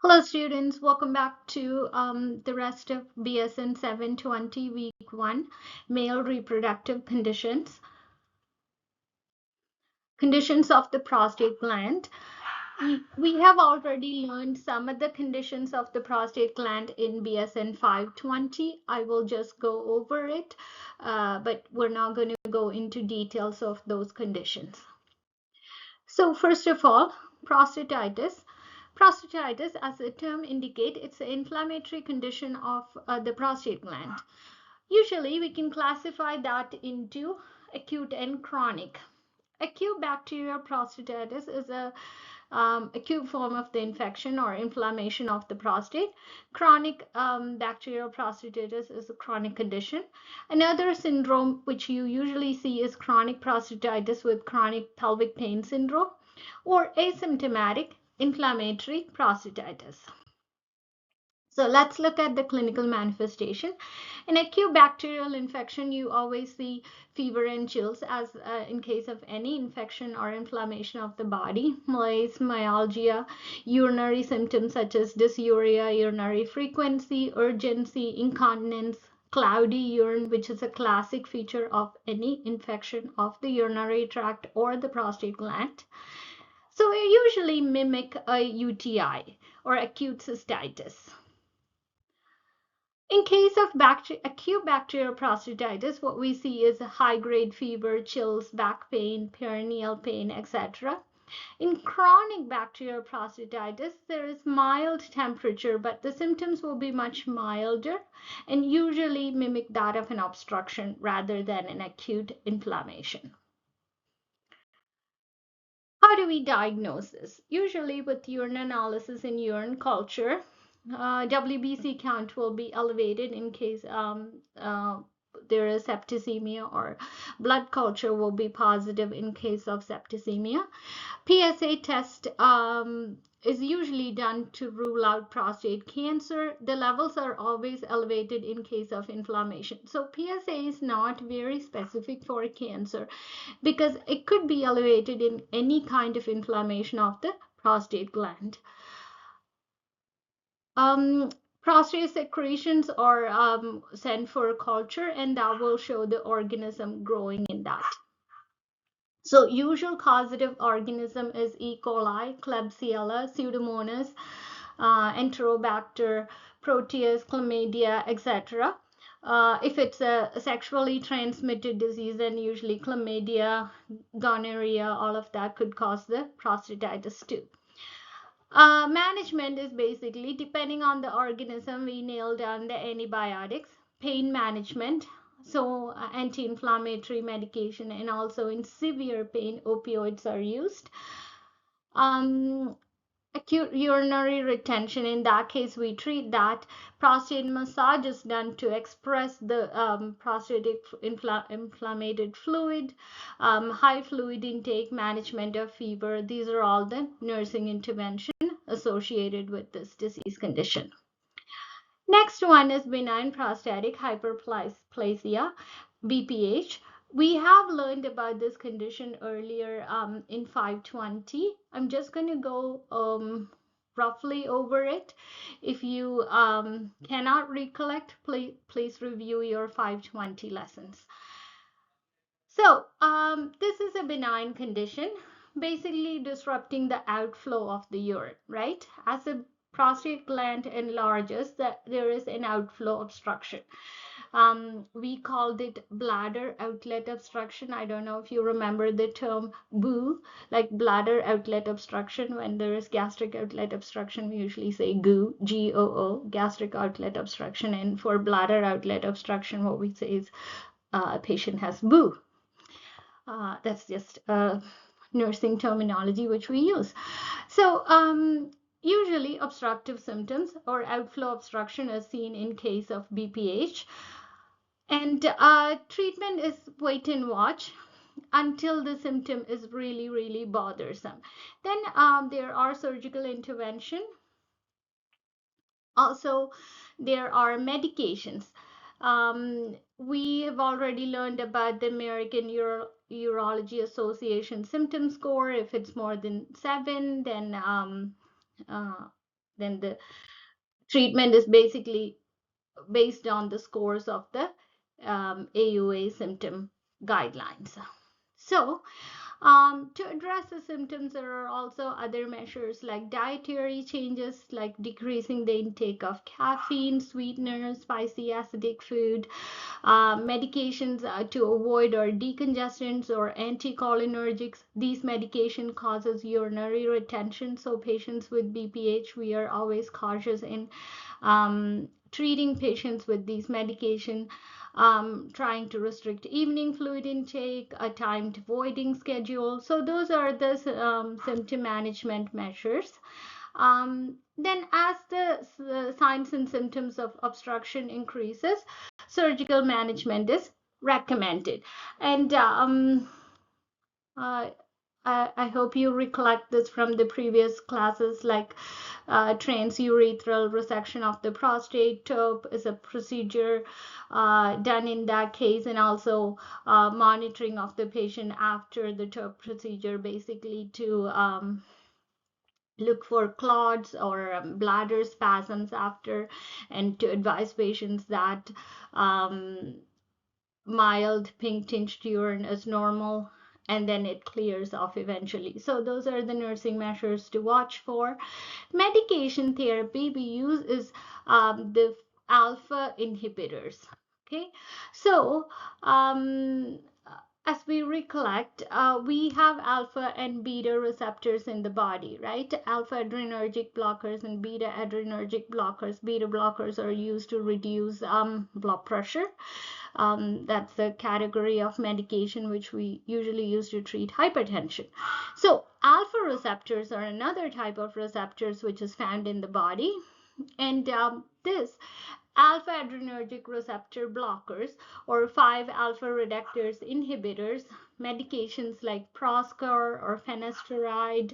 Hello students, welcome back to the rest of BSN 720 week 1 male reproductive conditions of the prostate gland. We have already learned some of the conditions of the prostate gland in BSN 520. I will just go over it, but we're not going to go into details of those conditions. So first of all, prostatitis. Prostatitis, as the term indicates, it's an inflammatory condition of the prostate gland. Usually, we can classify that into acute and chronic. Acute bacterial prostatitis is a acute form of the infection or inflammation of the prostate. Chronic bacterial prostatitis is a chronic condition. Another syndrome which you usually see is chronic prostatitis with chronic pelvic pain syndrome or asymptomatic inflammatory prostatitis. So let's look at the clinical manifestation. In acute bacterial infection, you always see fever and chills as in case of any infection or inflammation of the body, malaise, myalgia, urinary symptoms such as dysuria, urinary frequency, urgency, incontinence, cloudy urine, which is a classic feature of any infection of the urinary tract or the prostate gland. So we usually mimic a UTI or acute cystitis. In case of acute bacterial prostatitis, what we see is a high-grade fever, chills, back pain, perineal pain, etc. In chronic bacterial prostatitis, there is mild temperature, but the symptoms will be much milder and usually mimic that of an obstruction rather than an acute inflammation. How do we diagnose this? Usually with urine analysis and urine culture. WBC count will be elevated in case there is septicemia, or blood culture will be positive in case of septicemia. PSA test is usually done to rule out prostate cancer. The levels are always elevated in case of inflammation. So PSA is not very specific for cancer because it could be elevated in any kind of inflammation of the prostate gland. Prostate secretions are sent for culture, and that will show the organism growing in that. So usual causative organism is E. coli, Klebsiella, Pseudomonas, Enterobacter, Proteus, Chlamydia, etc. If it's a sexually transmitted disease, then usually chlamydia, gonorrhea, all of that could cause the prostatitis too. Management is basically, depending on the organism, we nail down the antibiotics, pain management, so anti-inflammatory medication, and also in severe pain, opioids are used. Acute urinary retention, in that case we treat that. Prostate massage is done to express the prostatic inflamed fluid. High fluid intake, management of fever, these are all the nursing intervention associated with this disease condition. Next one is benign prostatic hyperplasia, BPH. We have learned about this condition earlier in 520. I'm just going to go roughly over it. If you cannot recollect, please review your 520 lessons. So this is a benign condition, basically disrupting the outflow of the urine, right? As the prostate gland enlarges, there is an outflow obstruction. We called it bladder outlet obstruction. I don't know if you remember the term BOO, like bladder outlet obstruction. When there is gastric outlet obstruction, we usually say GOO, GOO, gastric outlet obstruction. And for bladder outlet obstruction, what we say is a patient has BOO. That's just nursing terminology which we use. So usually obstructive symptoms or outflow obstruction is seen in case of BPH. And treatment is wait and watch until the symptom is really, really bothersome. Then there are surgical intervention. Also, there are medications. We have already learned about the American Urology Association symptom score. If it's more than 7, then then the treatment is basically based on the scores of the AUA symptom guidelines. So, to address the symptoms, there are also other measures like dietary changes, like decreasing the intake of caffeine, sweeteners, spicy, acidic food, medications to avoid or decongestants or anticholinergics. These medication causes urinary retention, so patients with BPH, we are always cautious in treating patients with these medication, trying to restrict evening fluid intake, a timed voiding schedule. So those are the symptom management measures. Then as the signs and symptoms of obstruction increases, surgical management is recommended. And uh, I hope you recollect this from the previous classes, like transurethral resection of the prostate. TURP is a procedure done in that case, and also monitoring of the patient after the TURP procedure, basically to look for clots or bladder spasms after, and to advise patients that mild pink tinged urine is normal, and then it clears off eventually. So those are the nursing measures to watch for. Medication therapy we use is the alpha inhibitors. Okay, so as we recollect, we have alpha and beta receptors in the body, right? Alpha adrenergic blockers and beta adrenergic blockers. Beta blockers are used to reduce blood pressure. That's the category of medication which we usually use to treat hypertension. So alpha receptors are another type of receptors which is found in the body. And this alpha adrenergic receptor blockers or 5-alpha reductase inhibitors, medications like Proscar or finasteride,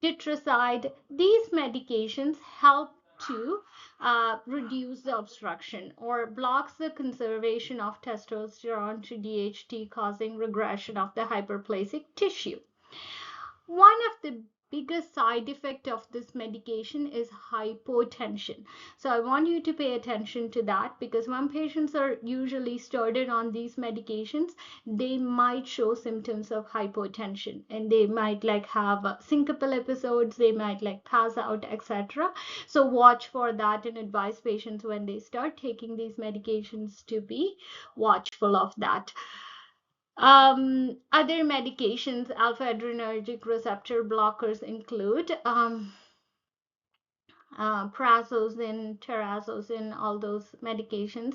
titricide, these medications help to reduce the obstruction or blocks the conservation of testosterone to DHT, causing regression of the hyperplasic tissue. One of the biggest side effect of this medication is hypotension. So I want you to pay attention to that, because when patients are usually started on these medications, they might show symptoms of hypotension, and they might like have syncopal episodes, they might like pass out, etc. So watch for that and advise patients when they start taking these medications to be watchful of that. Other medications, alpha adrenergic receptor blockers include prazosin, terazosin, all those medications.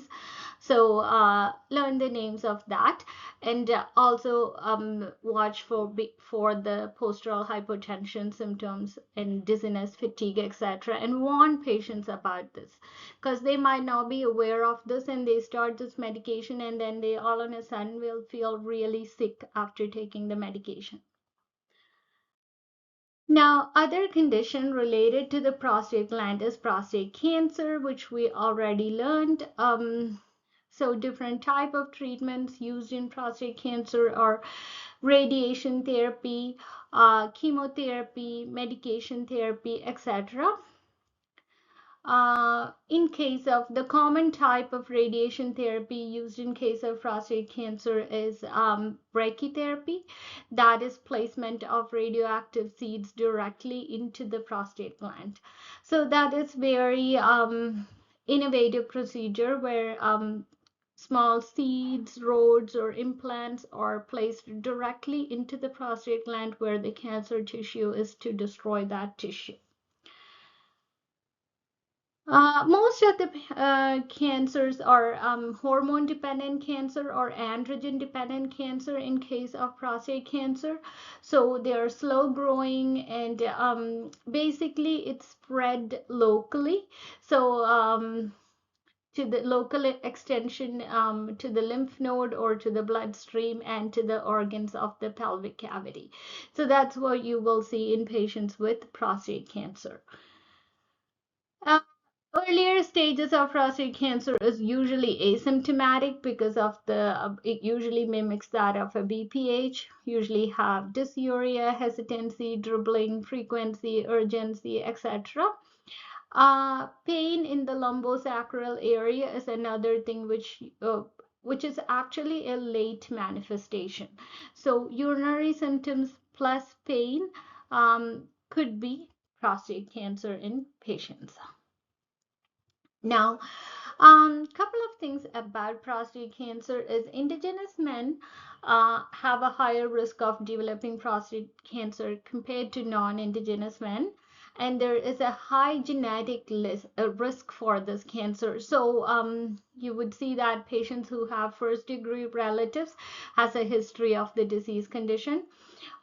So learn the names of that, and also watch for the postural hypotension symptoms and dizziness, fatigue, etc. And warn patients about this, because they might not be aware of this, and they start this medication, and then they all of a sudden will feel really sick after taking the medication. Now, other condition related to the prostate gland is prostate cancer, which we already learned. So different type of treatments used in prostate cancer are radiation therapy, chemotherapy, medication therapy, etc. In case of the common type of radiation therapy used in case of prostate cancer is brachytherapy, that is placement of radioactive seeds directly into the prostate gland. So that is very innovative procedure where small seeds, rods, or implants are placed directly into the prostate gland where the cancer tissue is, to destroy that tissue. Most of the cancers are hormone-dependent cancer or androgen-dependent cancer in case of prostate cancer. So they are slow growing, and basically it's spread locally. So to the local extension to the lymph node or to the bloodstream and to the organs of the pelvic cavity. So that's what you will see in patients with prostate cancer. Uh, Earlier stages of prostate cancer is usually asymptomatic because of it usually mimics that of a BPH, usually have dysuria, hesitancy, dribbling, frequency, urgency, etc. Pain in the lumbosacral area is another thing which is actually a late manifestation. So urinary symptoms plus pain could be prostate cancer in patients. Now, couple of things about prostate cancer is indigenous men have a higher risk of developing prostate cancer compared to non-indigenous men, and there is a high genetic risk for this cancer. So you would see that patients who have first-degree relatives has a history of the disease condition.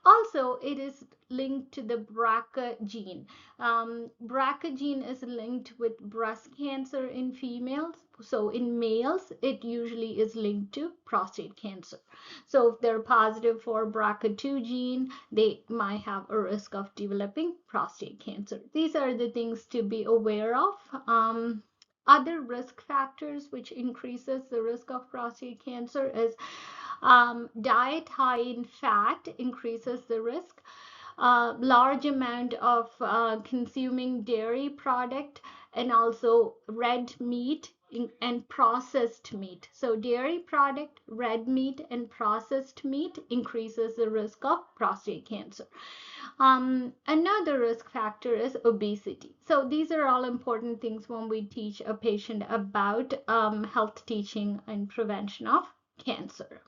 Also, it is linked to the BRCA gene. BRCA gene is linked with breast cancer in females. So in males, it usually is linked to prostate cancer. So if they're positive for BRCA2 gene, they might have a risk of developing prostate cancer. These are the things to be aware of. Other risk factors which increases the risk of prostate cancer is diet high in fat increases the risk. Large amount of consuming dairy product and also red meat and processed meat. So dairy product, red meat, and processed meat increases the risk of prostate cancer. Another risk factor is obesity. So these are all important things when we teach a patient about health teaching and prevention of cancer.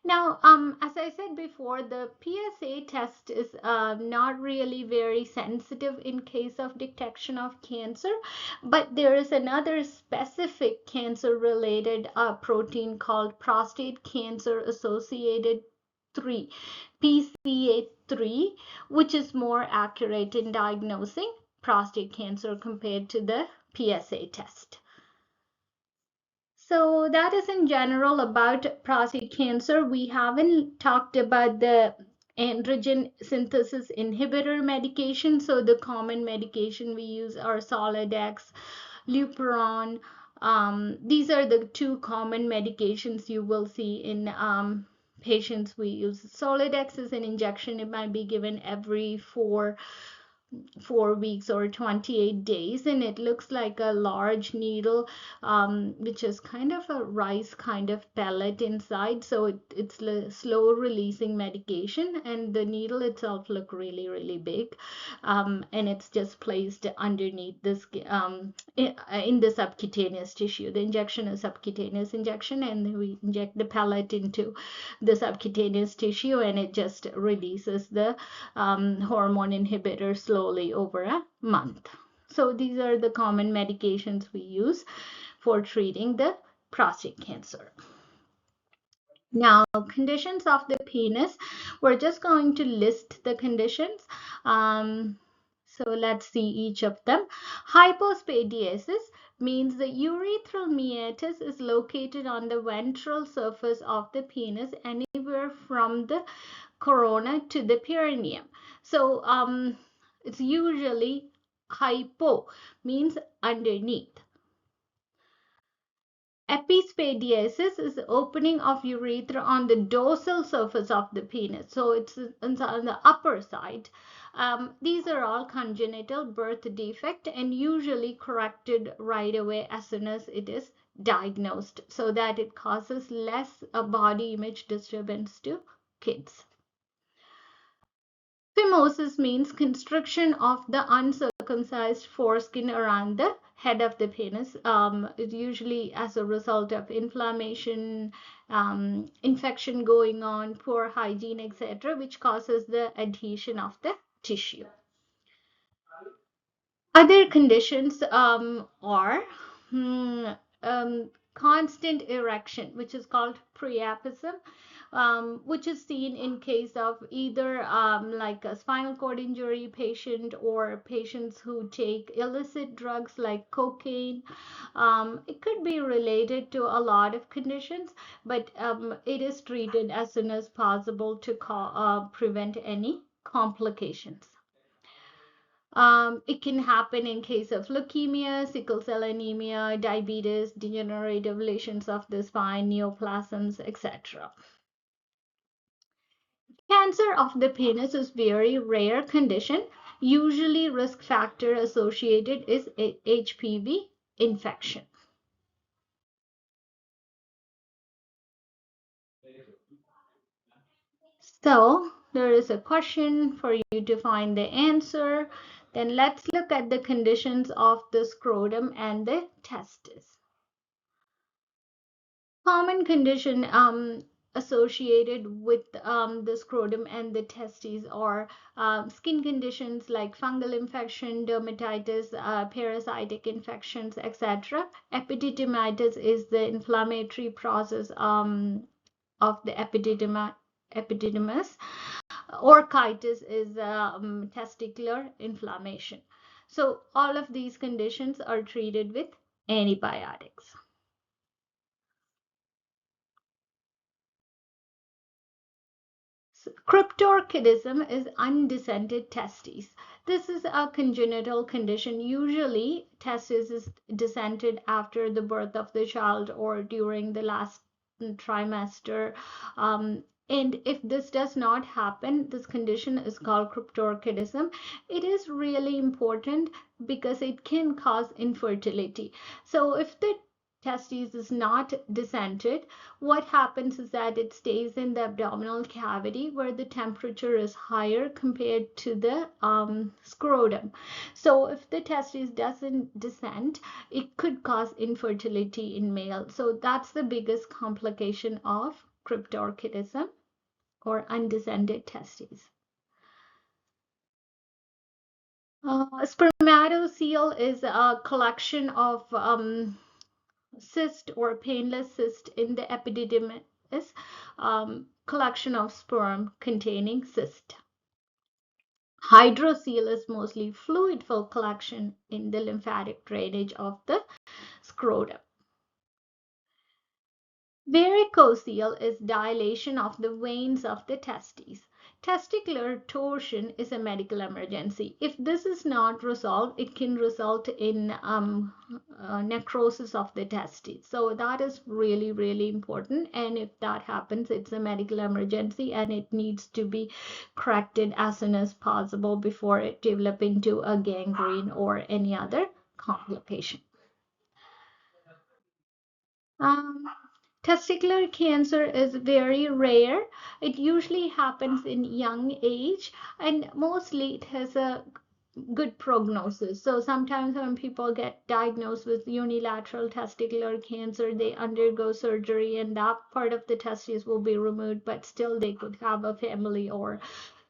Now, as I said before, the PSA test is not really very sensitive in case of detection of cancer, but there is another specific cancer-related protein called prostate cancer associated 3, PCA3, which is more accurate in diagnosing prostate cancer compared to the PSA test. So that is in general about prostate cancer. We haven't talked about the androgen synthesis inhibitor medication. So the common medication we use are Solidex, Luperon. These are the two common medications you will see in patients we use. Solidex is an injection. It might be given every 4 weeks or 28 days, and it looks like a large needle, which is kind of a rice kind of pellet inside. So it's slow releasing medication, and the needle itself look really, really big, and it's just placed underneath this in the subcutaneous tissue. The injection is subcutaneous injection, and we inject the pellet into the subcutaneous tissue, and it just releases the hormone inhibitor slowly over a month. So these are the common medications we use for treating the prostate cancer. Now, conditions of the penis, we're just going to list the conditions. So let's see each of them. Hypospadiasis means the urethral meatus is located on the ventral surface of the penis anywhere from the corona to the perineum. So it's usually hypo, means underneath. Epispadiasis is the opening of urethra on the dorsal surface of the penis. So it's on the upper side. These are all congenital birth defect and usually corrected right away as soon as it is diagnosed, so that it causes less body image disturbance to kids. Phimosis means constriction of the uncircumcised foreskin around the head of the penis. It's usually as a result of inflammation, infection going on, poor hygiene, etc., which causes the adhesion of the tissue. Other conditions are constant erection, which is called priapism, which is seen in case of either like a spinal cord injury patient or patients who take illicit drugs like cocaine. It could be related to a lot of conditions, but it is treated as soon as possible to prevent any complications. It can happen in case of leukemia, sickle cell anemia, diabetes, degenerative lesions of the spine, neoplasms, etc. Cancer of the penis is very rare condition. Usually risk factor associated is HPV infection. So there is a question for you to find the answer. Then let's look at the conditions of the scrotum and the testis. Common condition associated with the scrotum and the testes are skin conditions like fungal infection, dermatitis, parasitic infections, etc. Epididymitis is the inflammatory process of the epididymis. Orchitis is testicular inflammation. So all of these conditions are treated with antibiotics. Cryptorchidism is undescended testes. This is a congenital condition. Usually, testes is descended after the birth of the child or during the last trimester. And if this does not happen, this condition is called cryptorchidism. It is really important because it can cause infertility. So if the testes is not descended, what happens is that it stays in the abdominal cavity where the temperature is higher compared to the scrotum. So if the testes doesn't descend, it could cause infertility in male. So that's the biggest complication of cryptorchidism or undescended testes. Spermatocele is a collection of cyst or painless cyst in the epididymis, collection of sperm containing cyst. Hydrocele is mostly fluid-filled collection in the lymphatic drainage of the scrotum. Varicocele is dilation of the veins of the testes. Testicular torsion is a medical emergency. If this is not resolved, it can result in necrosis of the testes. So that is really, really important. And if that happens, it's a medical emergency and it needs to be corrected as soon as possible before it develops into a gangrene or any other complication. Um, Testicular cancer is very rare. It usually happens in young age and mostly it has a good prognosis. So sometimes when people get diagnosed with unilateral testicular cancer, they undergo surgery and that part of the testes will be removed, but still they could have a family or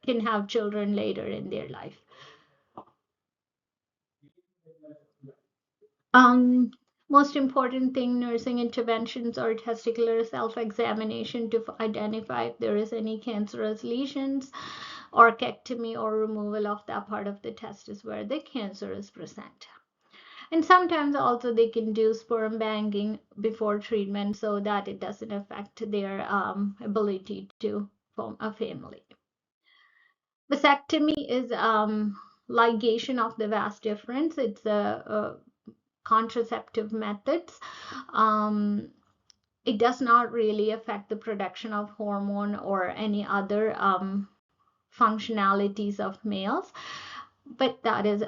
can have children later in their life. Um, Most important thing, nursing interventions or testicular self-examination to identify if there is any cancerous lesions, orchectomy or removal of that part of the testis where the cancer is present. And sometimes also they can do sperm banking before treatment so that it doesn't affect their ability to form a family. Vasectomy is ligation of the vas deferens. It's a contraceptive methods. Um, it does not really affect the production of hormone or any other functionalities of males, but that is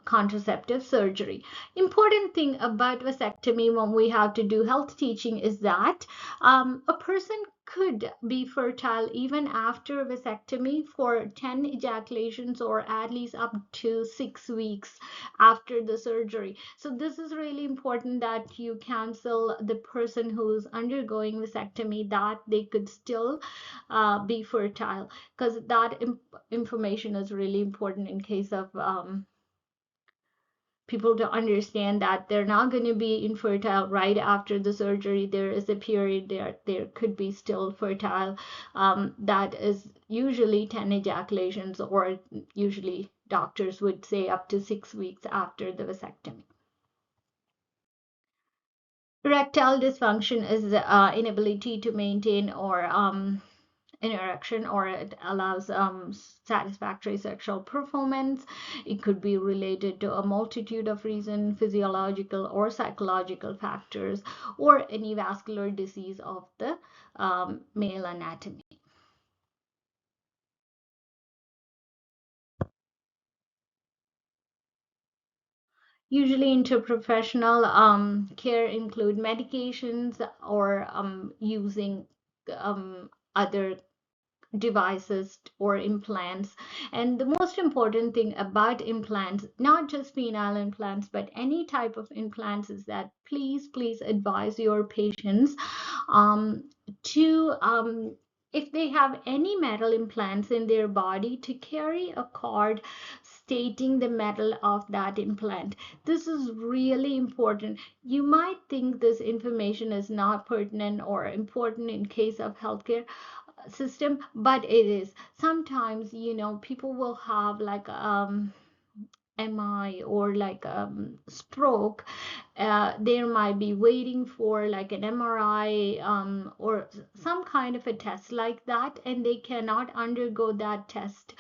contraceptive surgery. Important thing about vasectomy when we have to do health teaching is that a person could be fertile even after vasectomy for 10 ejaculations or at least up to 6 weeks after the surgery. So this is really important that you counsel the person who's undergoing vasectomy that they could still be fertile, because that information is really important in case of people to understand that they're not going to be infertile right after the surgery. There is a period there could be still fertile. That is usually 10 ejaculations, or usually doctors would say up to 6 weeks after the vasectomy. Erectile dysfunction is inability to maintain or an erection, or it allows satisfactory sexual performance. It could be related to a multitude of reasons, physiological or psychological factors, or any vascular disease of the male anatomy. Usually interprofessional care include medications or using other devices or implants. And the most important thing about implants, not just penile implants, but any type of implants, is that please advise your patients to if they have any metal implants in their body, to carry a card stating the metal of that implant. This is really important. You might think this information is not pertinent or important in case of healthcare system, but it is. Sometimes, people will have like MI or like stroke. There might be waiting for like an MRI or some kind of a test like that, and they cannot undergo that test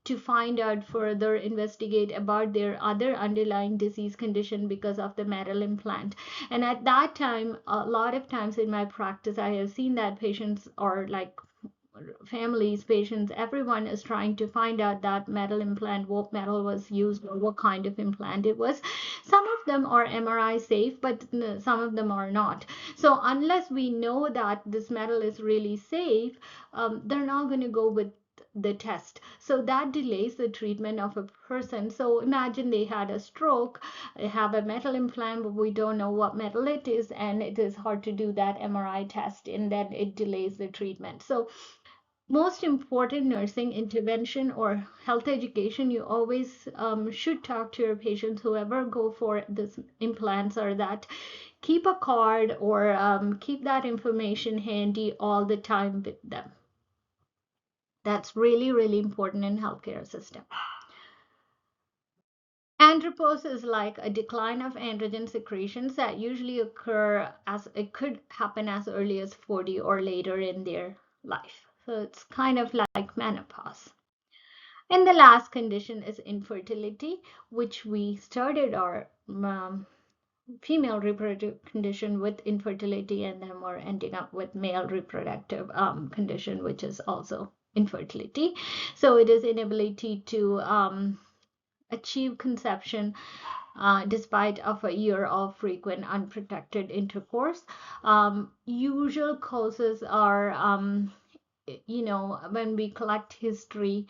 to find out further, investigate about their other underlying disease condition because of the metal implant. And at that time, a lot of times in my practice, I have seen that patients are like families, patients, everyone is trying to find out that metal implant, what metal was used or what kind of implant it was. Some of them are MRI safe, but some of them are not. So unless we know that this metal is really safe, they're not going to go with the test. So that delays the treatment of a person. So imagine they had a stroke, they have a metal implant, but we don't know what metal it is, and it is hard to do that MRI test, and then it delays the treatment. So most important nursing intervention or health education, you always should talk to your patients, whoever go for this implants, or that keep a card or keep that information handy all the time with them. That's really important in healthcare system. Andropause is like a decline of androgen secretions that usually occur, as it could happen as early as 40 or later in their life. So it's kind of like menopause. And the last condition is infertility, which we started our female reproductive condition with infertility, and then we're ending up with male reproductive condition, which is also infertility. So it is inability to achieve conception despite of a year of frequent unprotected intercourse. Usual causes are when we collect history,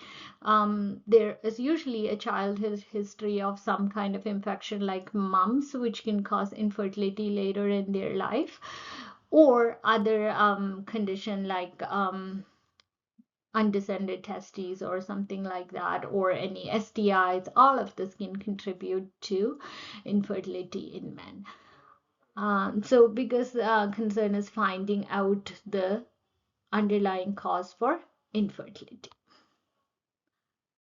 there is usually a childhood history of some kind of infection like mumps, which can cause infertility later in their life, or other condition like undescended testes or something like that, or any STIs. All of this can contribute to infertility in men. So because concern is finding out the underlying cause for infertility.